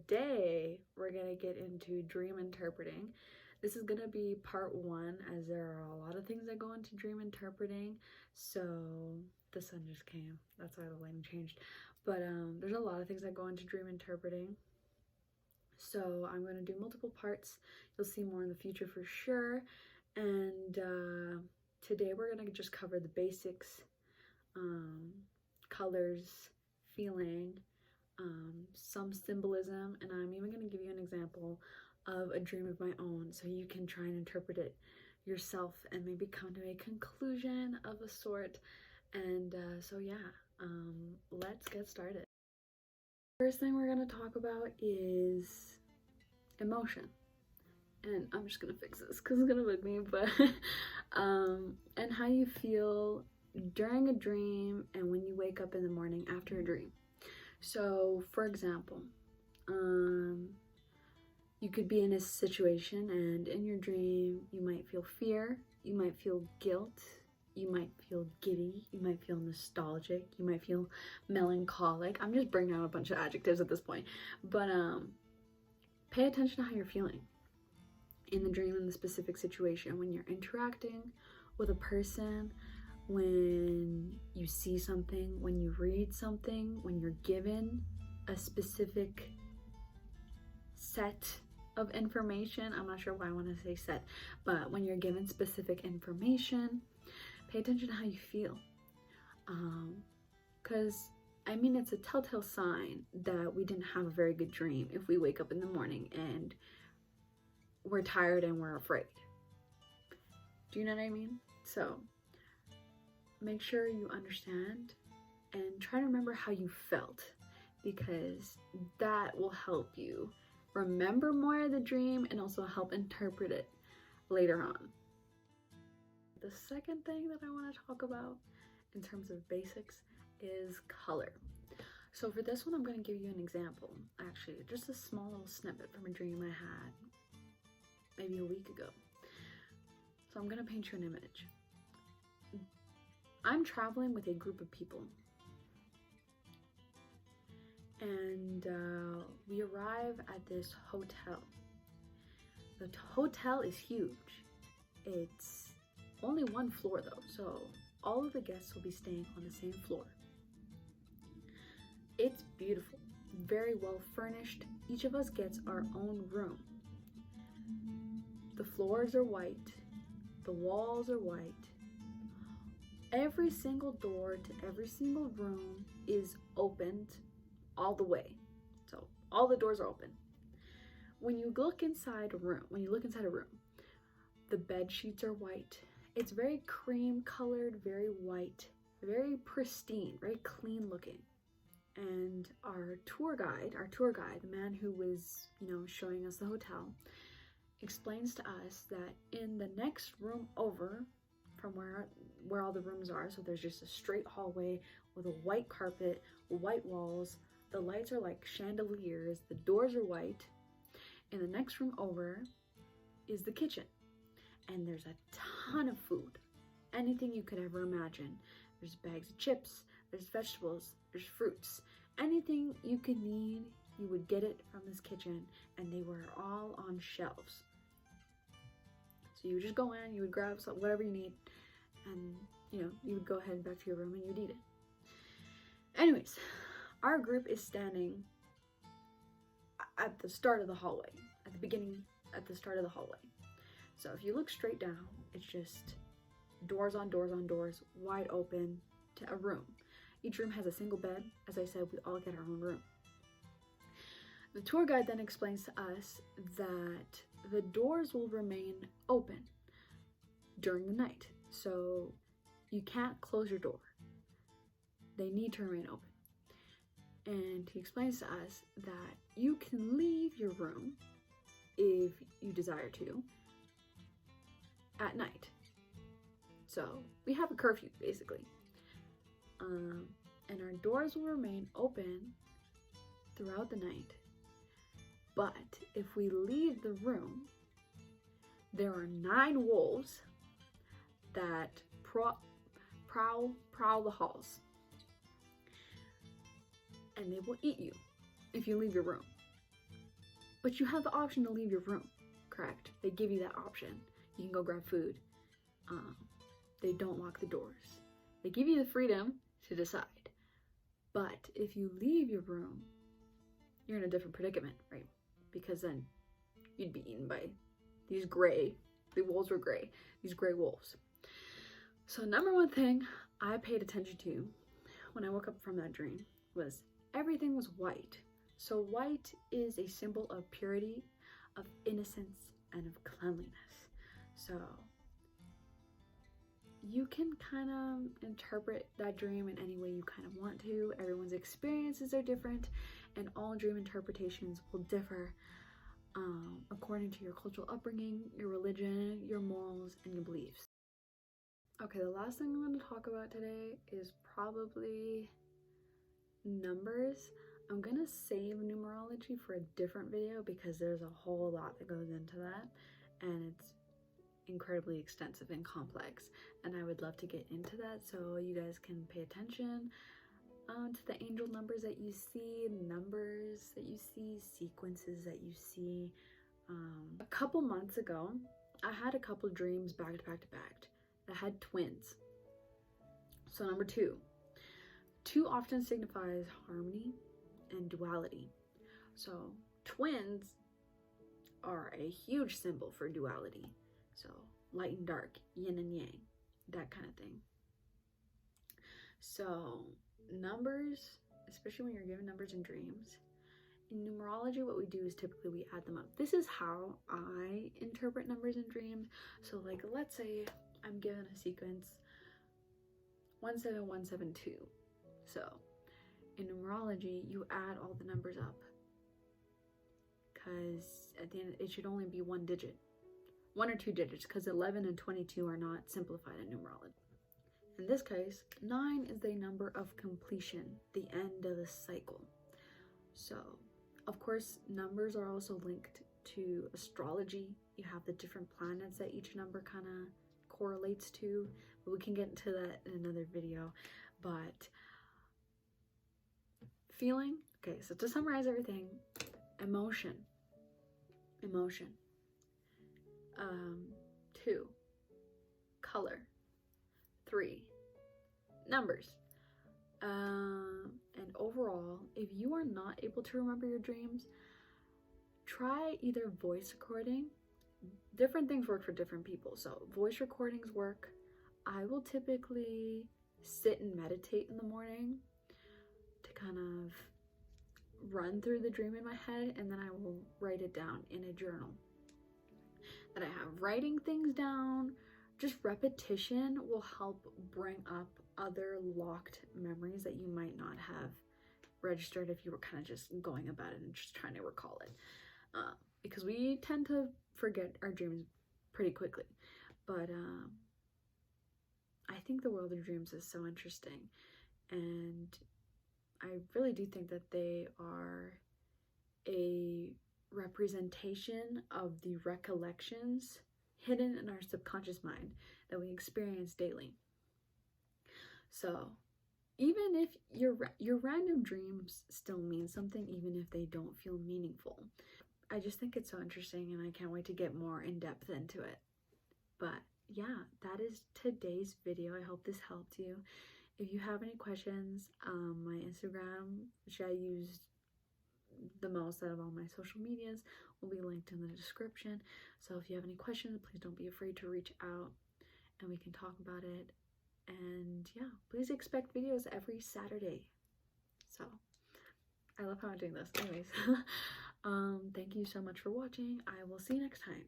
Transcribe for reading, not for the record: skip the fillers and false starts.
today we're gonna get into dream interpreting. This is gonna be part 1, as there are a lot of things that go into dream interpreting. So the sun just came, that's why the lighting changed. But there's a lot of things that go into dream interpreting. So I'm going to do multiple parts. You'll see more in the future for sure. And today we're going to just cover the basics, colors, feeling, some symbolism, and I'm even going to give you an example of a dream of my own so you can try and interpret it yourself and maybe come to a conclusion of a sort. And so yeah, let's get started. First thing we're going to talk about is emotion. And I'm just gonna fix this because it's gonna bug me, but and how you feel during a dream and when you wake up in the morning after a dream. So for example, you could be in a situation and in your dream you might feel fear, you might feel guilt, you might feel giddy, you might feel nostalgic, you might feel melancholic. I'm just bringing out a bunch of adjectives at this point, but pay attention to how you're feeling in the dream, in the specific situation, when you're interacting with a person, when you see something, when you read something, when you're given a specific set of information. I'm not sure why I want to say set, but when you're given specific information, pay attention to how you feel. Because I mean, it's a telltale sign that we didn't have a very good dream if we wake up in the morning and we're tired and we're afraid. Do you know what I mean? So make sure you understand and try to remember how you felt, because that will help you remember more of the dream and also help interpret it later on. The second thing that I want to talk about in terms of basics is color. So for this one, I'm going to give you an example, actually, just a small little snippet from a dream I had maybe a week ago. So I'm going to paint you an image. I'm traveling with a group of people, and we arrive at this hotel. The hotel is huge. It's only one floor though, so all of the guests will be staying on the same floor. It's beautiful, very well furnished. Each of us gets our own room. The floors are white, the walls are white. Every single door to every single room is opened all the way. So all the doors are open. When you look inside a room, the bed sheets are white. It's very cream colored, very white, very pristine, very clean looking. And our tour guide, the man who was, showing us the hotel, explains to us that in the next room over from where all the rooms are, so there's just a straight hallway with a white carpet, white walls, the lights are like chandeliers, the doors are white. In the next room over is the kitchen, and there's a ton of food, anything you could ever imagine. There's bags of chips, there's vegetables, there's fruits, anything you could need, you would get it from this kitchen, and they were all on shelves. So you would just go in, you would grab whatever you need, and you would go ahead back to your room and you'd eat it. Anyways, our group is standing at the start of the hallway, at the start of the hallway. So if you look straight down, it's just doors on doors on doors, wide open to a room. Each room has a single bed. As I said, we all get our own room. The tour guide then explains to us that the doors will remain open during the night. So you can't close your door. They need to remain open. And he explains to us that you can leave your room if you desire to at night. So we have a curfew basically. And our doors will remain open throughout the night. But if we leave the room, there are 9 wolves that prowl the halls. And they will eat you if you leave your room. But you have the option to leave your room, correct? They give you that option. You can go grab food. They don't lock the doors. They give you the freedom to decide. But if you leave your room, you're in a different predicament, right? Because then you'd be eaten by these the wolves were gray, these gray wolves. So number one thing I paid attention to when I woke up from that dream was everything was white. So white is a symbol of purity, of innocence, and of cleanliness. So you can kind of interpret that dream in any way you kind of want to. Everyone's experiences are different, and all dream interpretations will differ according to your cultural upbringing, your religion, your morals, and your beliefs. Okay, the last thing I'm going to talk about today is probably numbers. I'm going to save numerology for a different video because there's a whole lot that goes into that, and it's incredibly extensive and complex, and I would love to get into that so you guys can pay attention to the angel numbers that you see, numbers that you see, sequences that you see. A couple months ago, I had a couple dreams back to back to back that had twins. So number two often signifies harmony and duality. So twins are a huge symbol for duality. So light and dark, yin and yang, that kind of thing. So numbers, especially when you're given numbers in dreams, in numerology, what we do is typically we add them up. This is how I interpret numbers in dreams. So like, let's say I'm given a sequence 17172. So in numerology, you add all the numbers up because at the end, it should only be one digit. 1 or 2 digits, because 11 and 22 are not simplified in numerology. In this case, 9 is the number of completion, the end of the cycle. So, of course, numbers are also linked to astrology. You have the different planets that each number kind of correlates to, but we can get into that in another video. But feeling, okay, so to summarize everything, emotion. 2, color. 3, numbers. And overall, if you are not able to remember your dreams, try either voice recording. Different things work for different people. So voice recordings work. I will typically sit and meditate in the morning to kind of run through the dream in my head, and then I will write it down in a journal that I have. Writing things down, just repetition will help bring up other locked memories that you might not have registered if you were kind of just going about it and just trying to recall it. Because we tend to forget our dreams pretty quickly. But I think the world of dreams is so interesting, and I really do think that they are a representation of the recollections hidden in our subconscious mind that we experience daily. So even if your random dreams still mean something, even if they don't feel meaningful. I just think it's so interesting, and I can't wait to get more in depth into it. But yeah, that is today's video. I hope this helped you. If you have any questions, my Instagram, which I use the most out of all my social medias, will be linked in the description. So if you have any questions, please don't be afraid to reach out and we can talk about it. And yeah, please expect videos every Saturday. So I love how I'm doing this. Anyways, thank you so much for watching. I will see you next time.